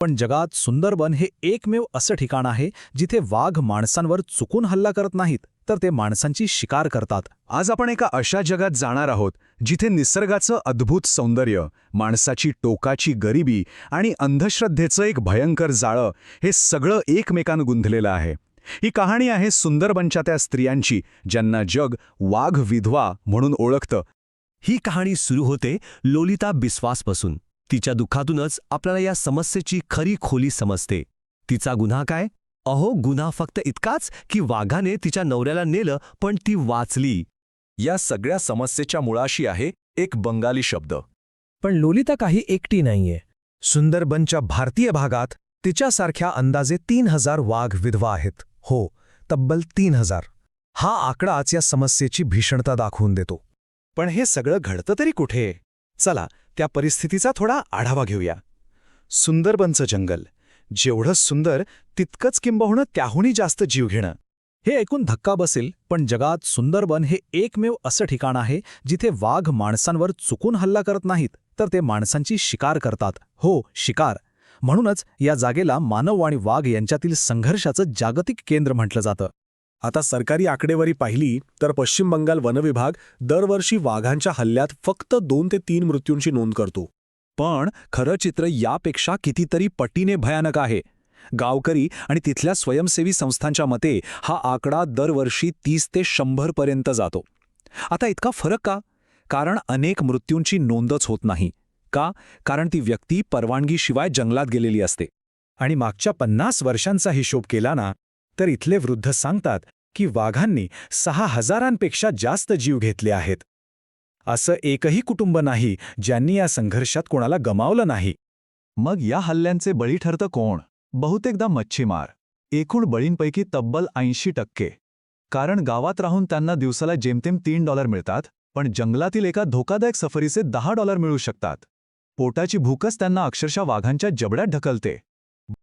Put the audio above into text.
पण जगात सुंदरबन हे एकमेव असं ठिकाण आहे जिथे वाघ माणसांवर चुकून हल्ला करत नाहीत, तर ते माणसांची शिकार करतात. आज आपण एका अशा जगात जाणार आहोत जिथे निसर्गाचं अद्भुत सौंदर्य, माणसाची टोकाची गरिबी आणि अंधश्रद्धेचं एक भयंकर जाळं हे सगळं एकमेकांना गुंथलेलं आहे. ही कहाणी आहे सुंदरबनच्या त्या स्त्रियांची ज्यांना जग वाघ विधवा म्हणून ओळखतं. ही कहाणी सुरू होते लोलिता बिस्वासपासून. तिच्या दुःखातूनच आपल्याला या समस्येची खरी खोली समजते. तिचा गुन्हा काय? गुन्हा फक्त इतकाच की वाघाने तिच्या नवऱ्याला नेलं पण ती वाचली. या सगळ्या समस्येच्या मुळाशी आहे एक बंगाली शब्द. पण लोलिता काही एकटी नाहीये. सुंदरबनच्या भारतीय भागात तिच्यासारख्या अंदाजे 3000 वाघ विधवा आहेत. हो, तब्बल 3000. हा आकडाच या समस्येची भीषणता दाखवून देतो. पण हे सगळं घडतं तरी कुठे? चला त्या परिस्थितीचा थोडा आढावा घेऊया. सुंदरबनचं जंगल जेवढं सुंदर तितकंच किंबहुना त्याहूनही जास्त जीवघेणं. हे ऐकून धक्का बसेल, पण जगात सुंदरबन हे एकमेव असं ठिकाण आहे जिथे वाघ माणसांवर चुकून हल्ला करत नाहीत, तर ते माणसांची शिकार करतात. हो, शिकार. म्हणूनच या जागेला मानव आणि वाघ यांच्यातील संघर्षाचं जागतिक केंद्र म्हटलं जातं. आता सरकारी आकडेवारी पाहिली तर पश्चिम बंगाल वनविभाग दरवर्षी वाघांच्या हल्ल्यात फक्त 2 ते 3 मृत्यूंची नोंद करतो. पण खरं चित्र यापेक्षा कितीतरी पटीने भयानक आहे. गावकरी आणि तिथल्या स्वयंसेवी संस्थांच्या मते हा आकडा दरवर्षी 30 ते 100 पर्यंत जातो. आता इतका फरक का? कारण अनेक मृत्यूंची नोंदच होत नाही. का? कारण ती व्यक्ती परवानगीशिवाय जंगलात गेलेली असते. आणि मागच्या 50 वर्षांचा हिशोब केला ना, तर इथले वृद्ध सांगतात की वाघांनी 6000पेक्षा जास्त जीव घेतले आहेत. असं एकही कुटुंब नाही ज्यांनी या संघर्षात कोणाला गमावलं नाही. मग या हल्ल्यांचे बळी ठरतं कोण? बहुतेकदा मच्छीमार. एकूण बळींपैकी तब्बल 80%. कारण गावात राहून त्यांना दिवसाला जेमतेम $3 मिळतात, पण जंगलातील एका धोकादायक सफरीचे $10 मिळू शकतात. पोटाची भूकच त्यांना अक्षरशः वाघांच्या जबड्यात ढकलते.